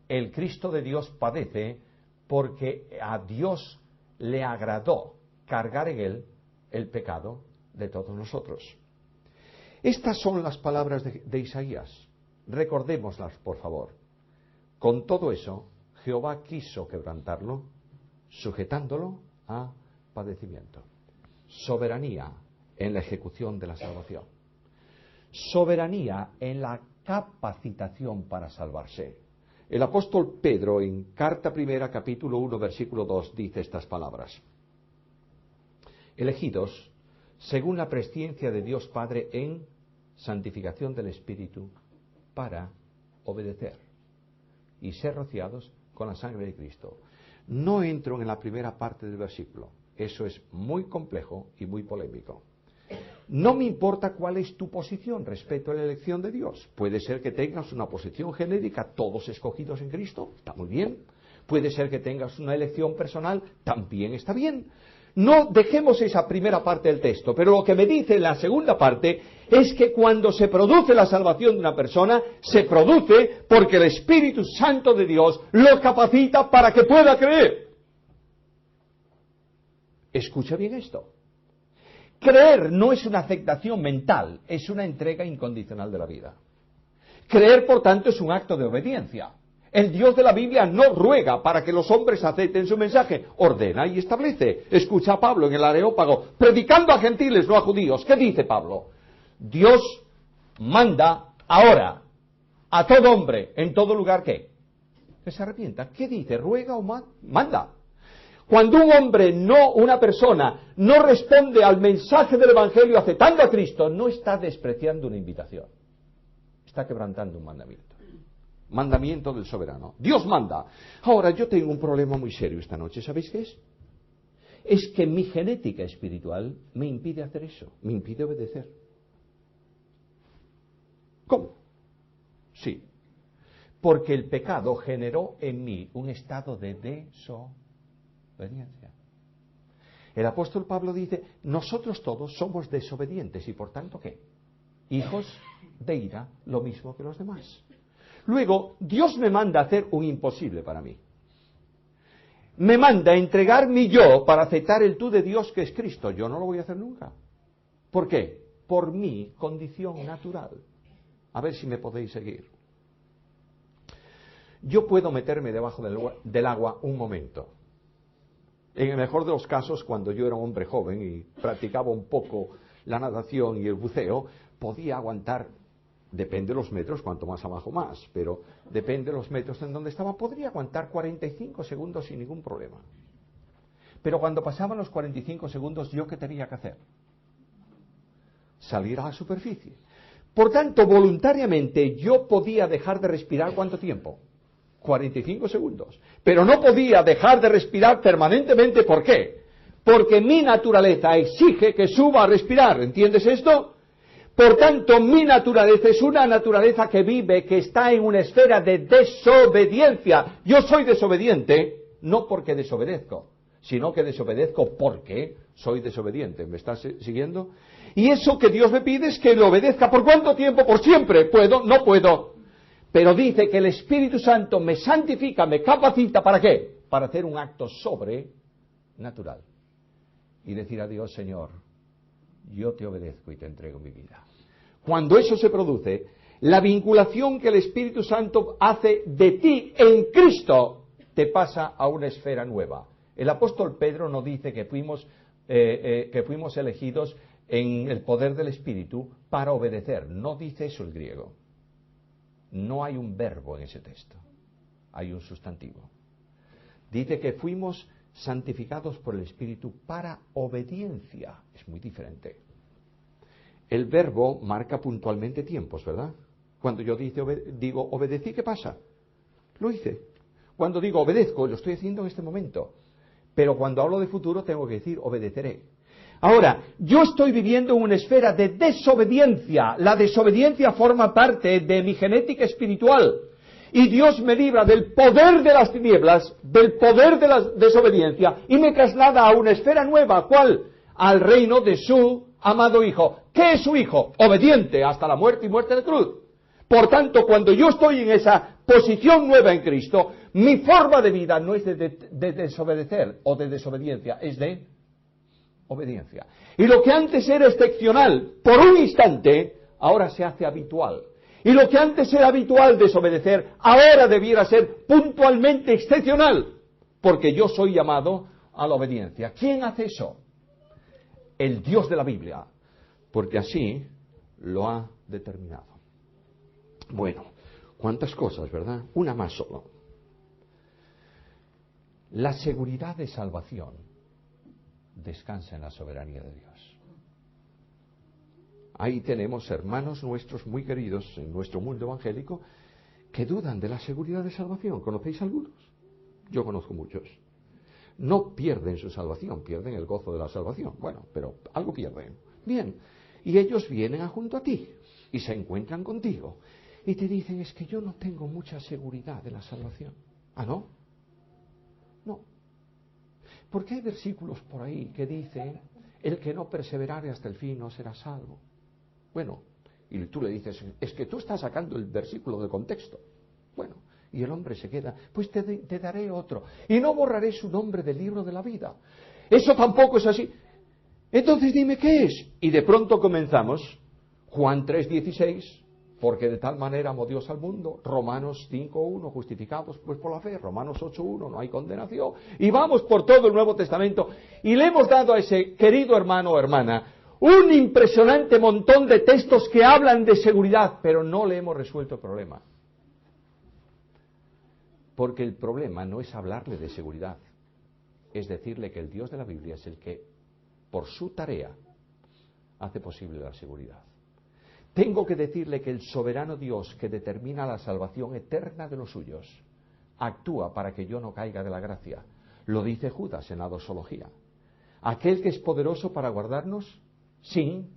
El Cristo de Dios padece porque a Dios le agradó cargar en él el pecado de todos nosotros. Estas son las palabras de Isaías. Recordémoslas, por favor. Con todo eso, Jehová quiso quebrantarlo, sujetándolo a padecimiento. Soberanía en la ejecución de la salvación. Soberanía en la capacitación para salvarse. El apóstol Pedro, en carta primera, capítulo 1, versículo 2, dice estas palabras. Elegidos, según la presciencia de Dios Padre, en santificación del Espíritu, para obedecer y ser rociados con la sangre de Cristo. No entro en la primera parte del versículo. Eso es muy complejo y muy polémico. No me importa cuál es tu posición respecto a la elección de Dios. Puede ser que tengas una posición genérica, todos escogidos en Cristo, está muy bien. Puede ser que tengas una elección personal, también está bien. No dejemos esa primera parte del texto, pero lo que me dice la segunda parte es que cuando se produce la salvación de una persona, se produce porque el Espíritu Santo de Dios lo capacita para que pueda creer. Escucha bien esto. Creer no es una aceptación mental, es una entrega incondicional de la vida. Creer, por tanto, es un acto de obediencia. El Dios de la Biblia no ruega para que los hombres acepten su mensaje, ordena y establece. Escucha a Pablo en el Areópago, predicando a gentiles, no a judíos. ¿Qué dice Pablo? Dios manda ahora a todo hombre, en todo lugar, ¿qué? Que se arrepienta. ¿Qué dice? ¿Ruega o manda? Cuando un hombre, una persona, no responde al mensaje del Evangelio aceptando a Cristo, no está despreciando una invitación. Está quebrantando un mandamiento. Mandamiento del soberano. Dios manda. Ahora, yo tengo un problema muy serio esta noche. ¿Sabéis qué es? Es que mi genética espiritual me impide hacer eso. Me impide obedecer. ¿Cómo? Sí. Porque el pecado generó en mí un estado de desobediencia. El apóstol Pablo dice, nosotros todos somos desobedientes y por tanto, ¿qué? Hijos de ira, lo mismo que los demás. Luego, Dios me manda a hacer un imposible para mí. Me manda a entregar mi yo para aceptar el tú de Dios que es Cristo. Yo no lo voy a hacer nunca. ¿Por qué? Por mi condición natural. A ver si me podéis seguir. Yo puedo meterme debajo del agua un momento. En el mejor de los casos, cuando yo era un hombre joven y practicaba un poco la natación y el buceo, podía aguantar, depende de los metros, cuanto más abajo más, pero depende de los metros en donde estaba, podría aguantar 45 segundos sin ningún problema. Pero cuando pasaban los 45 segundos, ¿yo qué tenía que hacer? Salir a la superficie. Por tanto, voluntariamente yo podía dejar de respirar ¿cuánto tiempo? 45 segundos. Pero no podía dejar de respirar permanentemente. ¿Por qué? Porque mi naturaleza exige que suba a respirar. ¿Entiendes esto? Por tanto, mi naturaleza es una naturaleza que vive, que está en una esfera de desobediencia. Yo soy desobediente, no porque desobedezco, sino que desobedezco porque soy desobediente. ¿Me estás siguiendo? Y eso que Dios me pide es que le obedezca. ¿Por cuánto tiempo? Por siempre. ¿Puedo? No puedo. Pero dice que el Espíritu Santo me santifica, me capacita. ¿Para qué? Para hacer un acto sobrenatural. Y decir a Dios, Señor, yo te obedezco y te entrego mi vida. Cuando eso se produce, la vinculación que el Espíritu Santo hace de ti en Cristo te pasa a una esfera nueva. El apóstol Pedro no dice que fuimos elegidos en el poder del Espíritu para obedecer. No dice eso el griego. No hay un verbo en ese texto. Hay un sustantivo. Dice que fuimos santificados por el Espíritu para obediencia. Es muy diferente. El verbo marca puntualmente tiempos, ¿verdad? Cuando yo digo obedecí, ¿qué pasa? Lo hice. Cuando digo obedezco, lo estoy haciendo en este momento. Pero cuando hablo de futuro tengo que decir obedeceré. Ahora, yo estoy viviendo en una esfera de desobediencia. La desobediencia forma parte de mi genética espiritual. Y Dios me libra del poder de las tinieblas, del poder de la desobediencia, y me traslada a una esfera nueva. ¿Cuál? Al reino de su amado Hijo. ¿Qué es su Hijo? Obediente hasta la muerte y muerte de cruz. Por tanto, cuando yo estoy en esa posición nueva en Cristo, mi forma de vida no es de desobedecer o de desobediencia, es de obediencia. Y lo que antes era excepcional por un instante, ahora se hace habitual. Y lo que antes era habitual desobedecer, ahora debiera ser puntualmente excepcional, porque yo soy llamado a la obediencia. ¿Quién hace eso? El Dios de la Biblia, porque así lo ha determinado. Bueno, cuántas cosas, ¿verdad? Una más solo. La seguridad de salvación descansa en la soberanía de Dios. Ahí tenemos hermanos nuestros muy queridos en nuestro mundo evangélico que dudan de la seguridad de salvación. ¿Conocéis algunos? Yo conozco muchos. No pierden su salvación, pierden el gozo de la salvación. Bueno, pero algo pierden. Bien, y ellos vienen junto a ti y se encuentran contigo y te dicen, es que yo no tengo mucha seguridad de la salvación. ¿Ah, no? No. Porque hay versículos por ahí que dicen, el que no perseverare hasta el fin no será salvo. Bueno, y tú le dices, es que tú estás sacando el versículo de contexto. Bueno, y el hombre se queda, pues te daré otro, y no borraré su nombre del libro de la vida. Eso tampoco es así. Entonces dime qué es. Y de pronto comenzamos, Juan 3:16, porque de tal manera amó Dios al mundo, Romanos 5:1, justificados pues por la fe, Romanos 8:1, no hay condenación, y vamos por todo el Nuevo Testamento, y le hemos dado a ese querido hermano o hermana un impresionante montón de textos que hablan de seguridad, pero no le hemos resuelto el problema. Porque el problema no es hablarle de seguridad, es decirle que el Dios de la Biblia es el que, por su tarea, hace posible la seguridad. Tengo que decirle que el soberano Dios que determina la salvación eterna de los suyos, actúa para que yo no caiga de la gracia. Lo dice Judas en la dosología. Aquel que es poderoso para guardarnos sin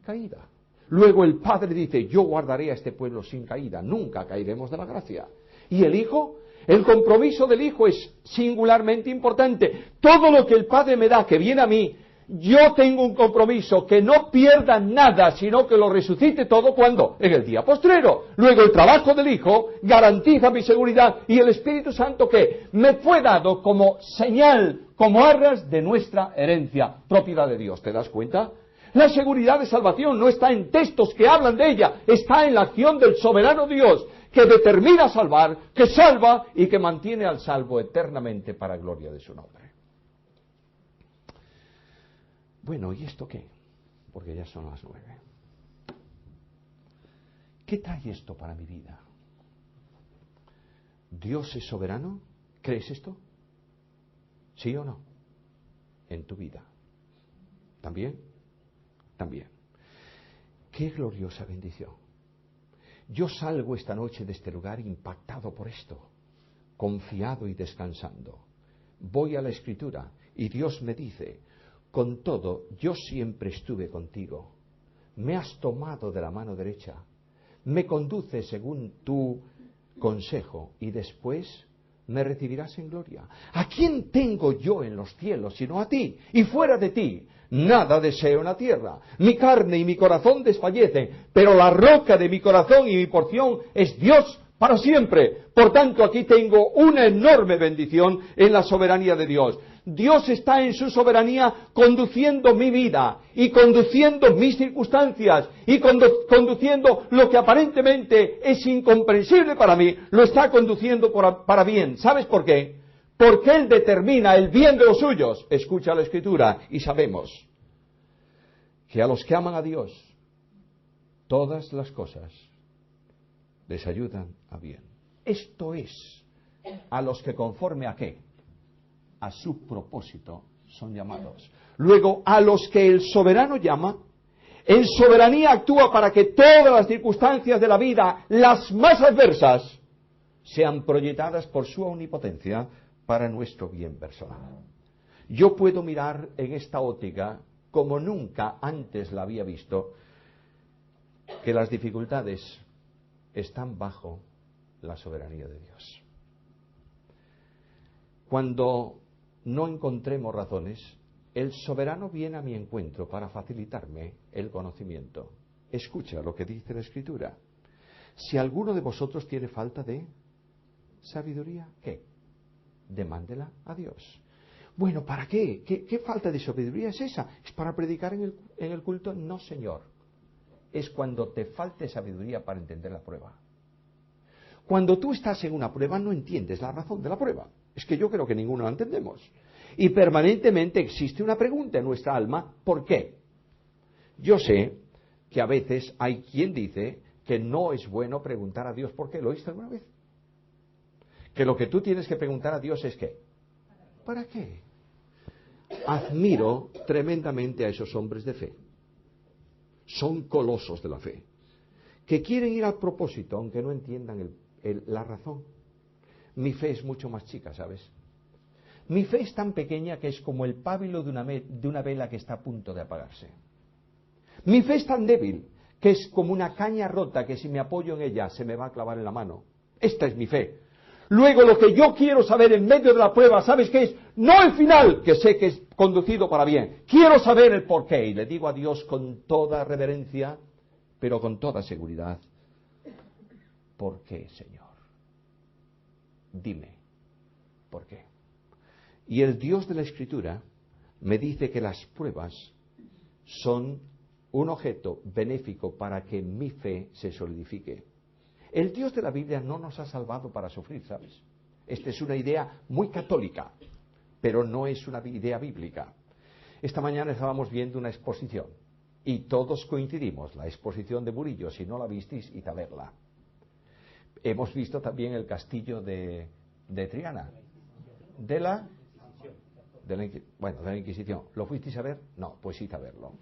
caída. Luego el Padre dice, yo guardaré a este pueblo sin caída, nunca caeremos de la gracia. ¿Y el Hijo? El compromiso del Hijo es singularmente importante. Todo lo que el Padre me da, que viene a mí, yo tengo un compromiso, que no pierda nada, sino que lo resucite todo, ¿cuándo? En el día postrero. Luego el trabajo del Hijo garantiza mi seguridad, y el Espíritu Santo, que me fue dado como señal, como arras de nuestra herencia, propiedad de Dios. ¿Te das cuenta? La seguridad de salvación no está en textos que hablan de ella, está en la acción del soberano Dios, que determina salvar, que salva y que mantiene al salvo eternamente para gloria de su nombre. Bueno, ¿y esto qué? porque ya son las 9. ¿Qué trae esto para mi vida? ¿Dios es soberano? ¿Crees esto? ¿Sí o no? En tu vida. ¿También? También. ¡Qué gloriosa bendición! Yo salgo esta noche de este lugar impactado por esto, confiado y descansando. Voy a la Escritura y Dios me dice, con todo, yo siempre estuve contigo. Me has tomado de la mano derecha. Me conduces según tu consejo y después me recibirás en gloria. ¿A quién tengo yo en los cielos sino a ti? Y fuera de ti, nada deseo en la tierra. Mi carne y mi corazón desfallecen, pero la roca de mi corazón y mi porción es Dios para siempre. Por tanto, aquí tengo una enorme bendición en la soberanía de Dios. Dios está en su soberanía conduciendo mi vida y conduciendo mis circunstancias y conduciendo lo que aparentemente es incomprensible para mí, lo está conduciendo para bien. ¿Sabes por qué? Porque Él determina el bien de los suyos. Escucha la Escritura y sabemos que a los que aman a Dios, todas las cosas les ayudan a bien. Esto es, a los que conforme a qué, a su propósito son llamados. Luego, a los que el soberano llama, en soberanía actúa para que todas las circunstancias de la vida, las más adversas, sean proyectadas por su omnipotencia para nuestro bien personal. Yo puedo mirar en esta óptica, como nunca antes la había visto, que las dificultades están bajo la soberanía de Dios. Cuando no encontremos razones, el soberano viene a mi encuentro para facilitarme el conocimiento. Escucha lo que dice la Escritura. Si alguno de vosotros tiene falta de sabiduría, ¿qué? Demándela a Dios. Bueno, ¿para qué? ¿Qué falta de sabiduría es esa? ¿Es para predicar en el culto? No, Señor. Es cuando te falte sabiduría para entender la prueba. Cuando tú estás en una prueba no entiendes la razón de la prueba. Es que yo creo que ninguno la entendemos. Y permanentemente existe una pregunta en nuestra alma, ¿por qué? Yo sé que a veces hay quien dice que no es bueno preguntar a Dios por qué. ¿Lo oíste alguna vez? Que lo que tú tienes que preguntar a Dios es ¿qué? ¿Para qué? Admiro tremendamente a esos hombres de fe. Son colosos de la fe, que quieren ir al propósito, aunque no entiendan la razón. Mi fe es mucho más chica, ¿sabes? Mi fe es tan pequeña que es como el pábilo de una vela que está a punto de apagarse. Mi fe es tan débil que es como una caña rota que si me apoyo en ella se me va a clavar en la mano. Esta es mi fe. Luego lo que yo quiero saber en medio de la prueba, ¿sabes qué es? No el final, que sé que es conducido para bien. Quiero saber el porqué. Y le digo a Dios con toda reverencia, pero con toda seguridad. ¿Por qué, Señor? Dime, ¿por qué? Y el Dios de la Escritura me dice que las pruebas son un objeto benéfico para que mi fe se solidifique. El Dios de la Biblia no nos ha salvado para sufrir, ¿sabes? Esta es una idea muy católica, pero no es una idea bíblica. Esta mañana estábamos viendo una exposición y todos coincidimos, la exposición de Murillo, si no la visteis, id a verla. Hemos visto también el castillo de Triana, de la Inquisición. ¿Lo fuisteis a ver? No, pues id a verlo.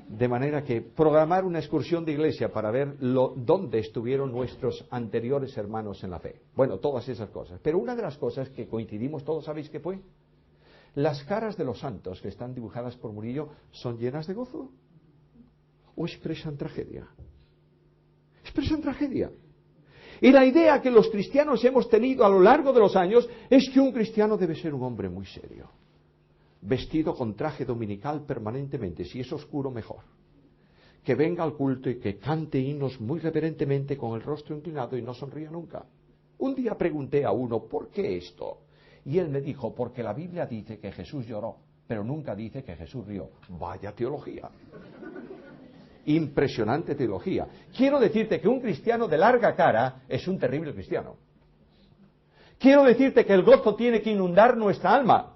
De manera que programar una excursión de iglesia para ver dónde estuvieron nuestros anteriores hermanos en la fe. Bueno, todas esas cosas. Pero una de las cosas que coincidimos todos, ¿sabéis qué fue? Las caras de los santos que están dibujadas por Murillo son llenas de gozo. ¿O expresan tragedia? Expresan tragedia. Y la idea que los cristianos hemos tenido a lo largo de los años es que un cristiano debe ser un hombre muy serio, vestido con traje dominical permanentemente, si es oscuro mejor, que venga al culto y que cante himnos muy reverentemente con el rostro inclinado y no sonría nunca. Un día pregunté a uno, ¿por qué esto? Y él me dijo, porque la Biblia dice que Jesús lloró, pero nunca dice que Jesús rió. Vaya teología. Impresionante teología. Quiero decirte que un cristiano de larga cara es un terrible cristiano. Quiero decirte que el gozo tiene que inundar nuestra alma.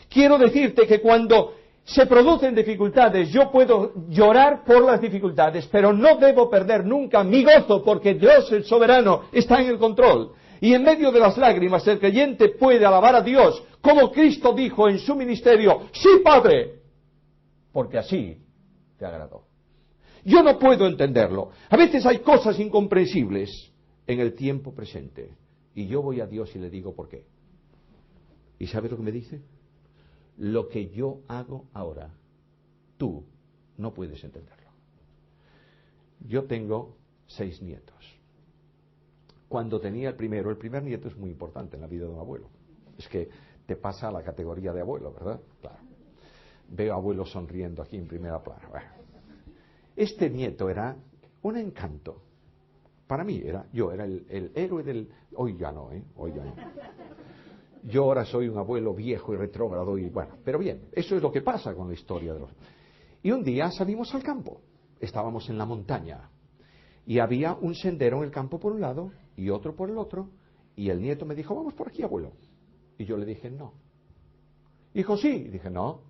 Quiero decirte que cuando Se producen dificultades, yo puedo llorar por las dificultades, pero no debo perder nunca mi gozo, porque Dios, el soberano, está en el control. Y en medio de las lágrimas, el creyente puede alabar a Dios, como Cristo dijo en su ministerio: sí, Padre, porque así te agradó. Yo no puedo entenderlo. A veces hay cosas incomprensibles en el tiempo presente, y yo voy a Dios y le digo ¿por qué? ¿Y sabe lo que me dice? Lo que yo hago ahora, tú no puedes entenderlo. Yo tengo 6 nietos. Cuando tenía el primer nieto es muy importante en la vida de un abuelo. Es que te pasa a la categoría de abuelo, ¿verdad? Claro. Veo abuelos sonriendo aquí en primera plana. Bueno. Este nieto era un encanto. Para mí yo era el héroe del... Hoy ya no, hoy ya no. Yo ahora soy un abuelo viejo y retrógrado y bueno, pero bien, eso es lo que pasa con la historia de los... Y un día salimos al campo, estábamos en la montaña y había un sendero en el campo por un lado y otro por el otro, y el nieto me dijo: vamos por aquí, abuelo. Y yo le dije: no. Dijo: sí. Y dije: no.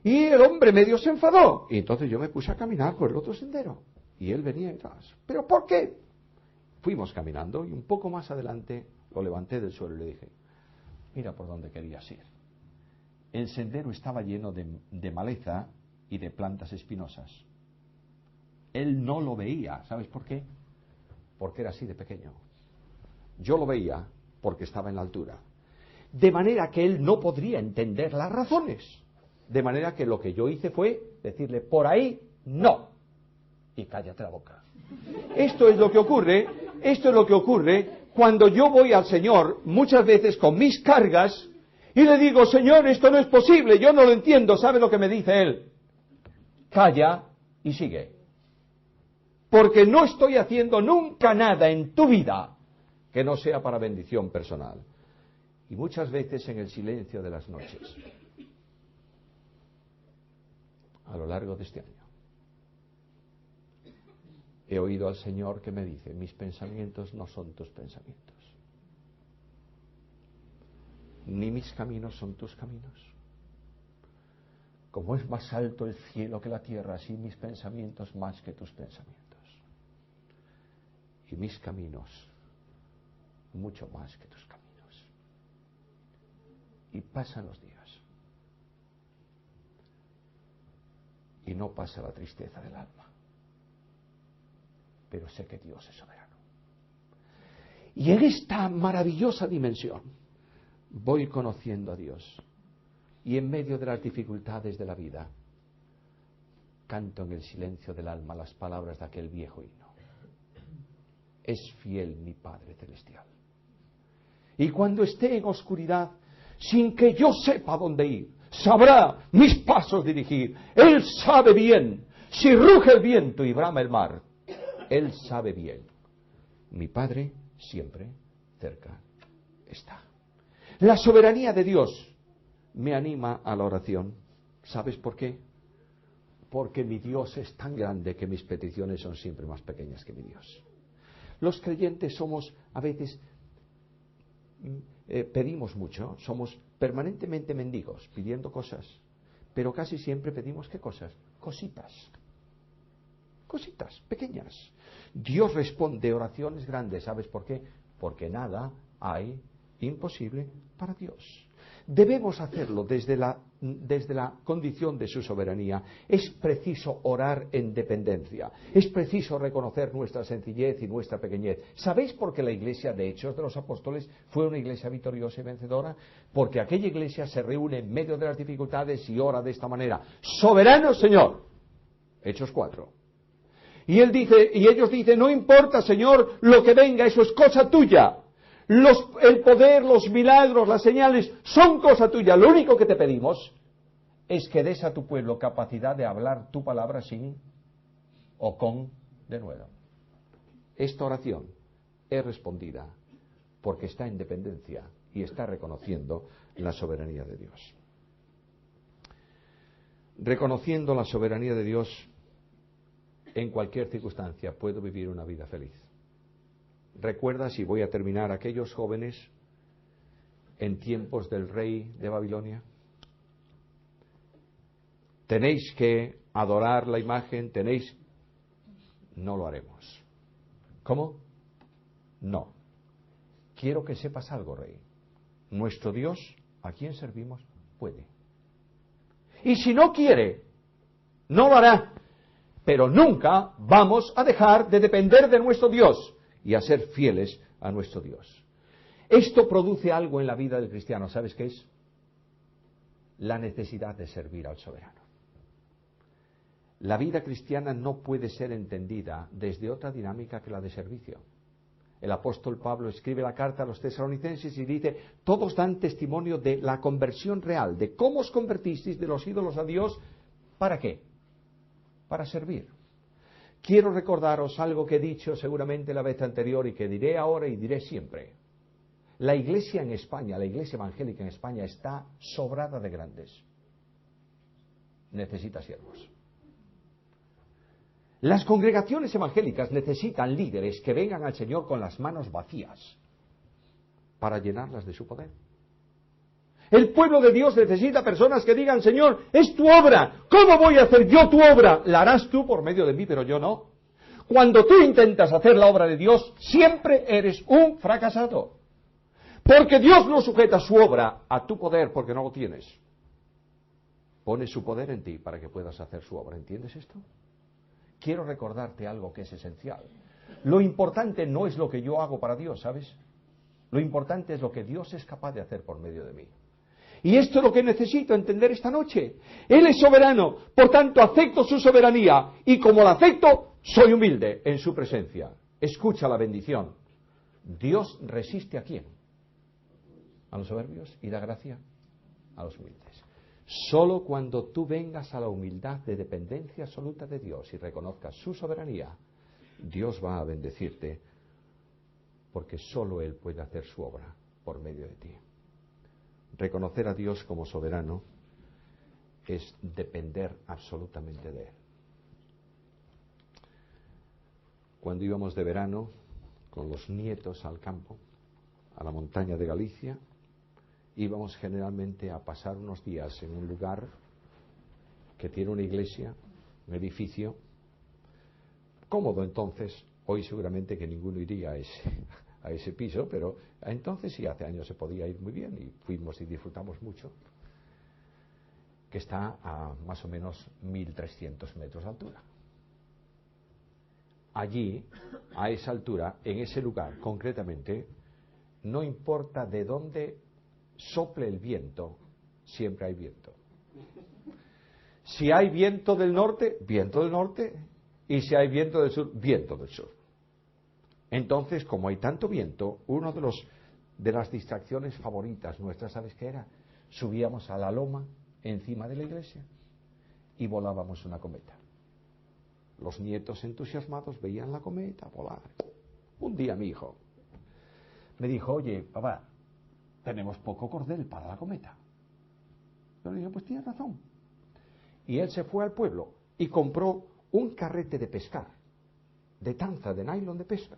Y el hombre medio se enfadó, y entonces yo me puse a caminar por el otro sendero y él venía detrás. ¿Pero por qué? Fuimos caminando y un poco más adelante lo levanté del suelo y le dije: mira por dónde querías ir. El sendero estaba lleno de maleza y de plantas espinosas. Él no lo veía. ¿Sabes por qué? Porque era así de pequeño. Yo lo veía porque estaba en la altura. De manera que él no podría entender las razones. De manera que lo que yo hice fue decirle: por ahí no. Y cállate la boca. Esto es lo que ocurre cuando yo voy al Señor, muchas veces con mis cargas, y le digo: Señor, esto no es posible, yo no lo entiendo. ¿Sabe lo que me dice Él? Calla y sigue. Porque no estoy haciendo nunca nada en tu vida que no sea para bendición personal. Y muchas veces en el silencio de las noches, a lo largo de este año, he oído al Señor que me dice: mis pensamientos no son tus pensamientos, ni mis caminos son tus caminos. Como es más alto el cielo que la tierra, así mis pensamientos más que tus pensamientos. Y mis caminos mucho más que tus caminos. Y pasan los días. Y no pasa la tristeza del alma. Pero sé que Dios es soberano. Y en esta maravillosa dimensión voy conociendo a Dios. Y en medio de las dificultades de la vida, canto en el silencio del alma las palabras de aquel viejo himno: es fiel mi Padre Celestial. Y cuando esté en oscuridad, sin que yo sepa dónde ir, sabrá mis pasos dirigir. Él sabe bien. Si ruge el viento y brama el mar, Él sabe bien. Mi Padre siempre cerca está. La soberanía de Dios me anima a la oración. ¿Sabes por qué? Porque mi Dios es tan grande que mis peticiones son siempre más pequeñas que mi Dios. Los creyentes somos, a veces, pedimos mucho, somos permanentemente mendigos, pidiendo cosas, pero casi siempre pedimos ¿qué cosas? Cositas pequeñas. Dios responde oraciones grandes. ¿Sabes por qué? Porque nada hay imposible para Dios. Debemos hacerlo desde la condición de su soberanía. Es preciso orar en dependencia. Es preciso reconocer nuestra sencillez y nuestra pequeñez. ¿Sabéis por qué la iglesia de Hechos de los Apóstoles fue una iglesia victoriosa y vencedora? Porque aquella iglesia se reúne en medio de las dificultades y ora de esta manera: soberano Señor. Hechos 4. Y ellos dicen: no importa, Señor, lo que venga, eso es cosa tuya. El poder, los milagros, las señales son cosa tuya. Lo único que te pedimos es que des a tu pueblo capacidad de hablar tu palabra sin o con denuedo. Esta oración es respondida porque está en dependencia y está reconociendo la soberanía de Dios. Reconociendo la soberanía de Dios, en cualquier circunstancia puedo vivir una vida feliz. ¿Recuerdas, y voy a terminar, aquellos jóvenes en tiempos del rey de Babilonia? tenéis que adorar la imagen, no lo haremos. ¿Cómo? No. Quiero que sepas algo, rey. Nuestro Dios, a quien servimos, puede. Y si no quiere, no lo hará. Pero nunca vamos a dejar de depender de nuestro Dios y a ser fieles a nuestro Dios. Esto produce algo en la vida del cristiano. ¿Sabes qué es? La necesidad de servir al soberano. La vida cristiana no puede ser entendida desde otra dinámica que la de servicio. El apóstol Pablo escribe la carta a los tesalonicenses y dice, todos dan testimonio de la conversión real, de cómo os convertisteis de los ídolos a Dios. ¿Para qué? Para servir. Quiero recordaros algo que he dicho seguramente la vez anterior y que diré ahora y diré siempre. La iglesia en España, la iglesia evangélica en España está sobrada de grandes. Necesita siervos. Las congregaciones evangélicas necesitan líderes que vengan al Señor con las manos vacías para llenarlas de su poder. El pueblo de Dios necesita personas que digan, Señor, es tu obra. ¿Cómo voy a hacer yo tu obra? La harás tú por medio de mí, pero yo no. Cuando tú intentas hacer la obra de Dios, siempre eres un fracasado. Porque Dios no sujeta su obra a tu poder porque no lo tienes. Pone su poder en ti para que puedas hacer su obra. ¿Entiendes esto? Quiero recordarte algo que es esencial. Lo importante no es lo que yo hago para Dios, ¿sabes? Lo importante es lo que Dios es capaz de hacer por medio de mí. Y esto es lo que necesito entender esta noche. Él es soberano, por tanto acepto su soberanía y como la acepto, soy humilde en su presencia. Escucha la bendición. Dios resiste ¿a quién? A los soberbios y da gracia a los humildes. Solo cuando tú vengas a la humildad de dependencia absoluta de Dios y reconozcas su soberanía, Dios va a bendecirte, porque solo Él puede hacer su obra por medio de ti. Reconocer a Dios como soberano es depender absolutamente de Él. Cuando íbamos de verano con los nietos al campo, a la montaña de Galicia, íbamos generalmente a pasar unos días en un lugar que tiene una iglesia, un edificio cómodo entonces. Hoy seguramente que ninguno iría a ese piso, pero entonces sí, hace años se podía ir muy bien y fuimos y disfrutamos mucho, que está a más o menos 1.300 metros de altura. Allí, a esa altura, en ese lugar concretamente, no importa de dónde sople el viento, siempre hay viento. Si hay viento del norte, y si hay viento del sur, viento del sur. Entonces, como hay tanto viento, uno de las distracciones favoritas nuestras, ¿sabes qué era? Subíamos a la loma encima de la iglesia y volábamos una cometa. Los nietos entusiasmados veían la cometa volar. Un día mi hijo me dijo, oye, papá, tenemos poco cordel para la cometa. Yo le dije, pues tienes razón. Y él se fue al pueblo y compró un carrete de pescar, de tanza, de nylon de pesca.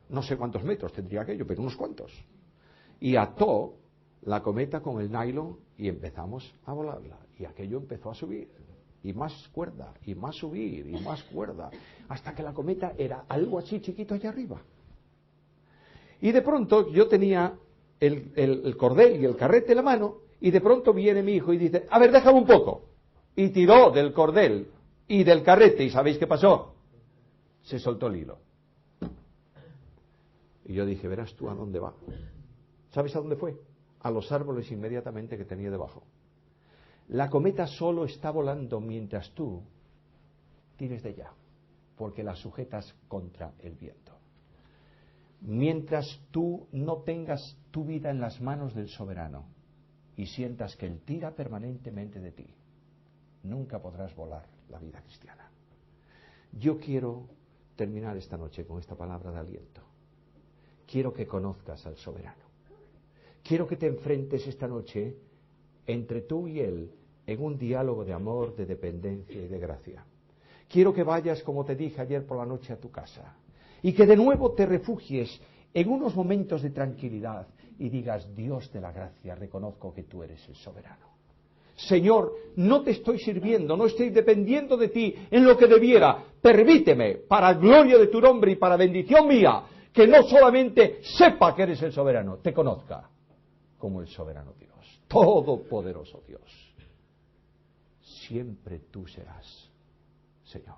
No sé cuántos metros tendría aquello, pero unos cuantos. Y ató la cometa con el nylon y empezamos a volarla. Y aquello empezó a subir. Y más cuerda, y más subir, y más cuerda. Hasta que la cometa era algo así chiquito allá arriba. Y de pronto yo tenía el cordel y el carrete en la mano, y de pronto viene mi hijo y dice, a ver, déjame un poco. Y tiró del cordel y del carrete, ¿y sabéis qué pasó? Se soltó el hilo. Y yo dije, verás tú a dónde va. ¿Sabes a dónde fue? A los árboles inmediatamente que tenía debajo. La cometa solo está volando mientras tú tires de ella, porque la sujetas contra el viento. Mientras tú no tengas tu vida en las manos del soberano y sientas que Él tira permanentemente de ti, nunca podrás volar la vida cristiana. Yo quiero terminar esta noche con esta palabra de aliento. Quiero que conozcas al soberano. Quiero que te enfrentes esta noche entre tú y Él en un diálogo de amor, de dependencia y de gracia. Quiero que vayas, como te dije ayer por la noche, a tu casa y que de nuevo te refugies en unos momentos de tranquilidad y digas, Dios de la gracia, reconozco que tú eres el soberano. Señor, no te estoy sirviendo, no estoy dependiendo de ti en lo que debiera. Permíteme, para gloria de tu nombre y para bendición mía, que no solamente sepa que eres el soberano, te conozca como el soberano Dios, todopoderoso Dios. Siempre tú serás, Señor.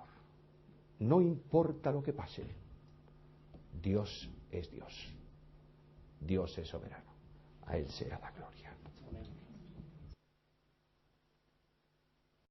No importa lo que pase, Dios es Dios. Dios es soberano. A Él sea la gloria.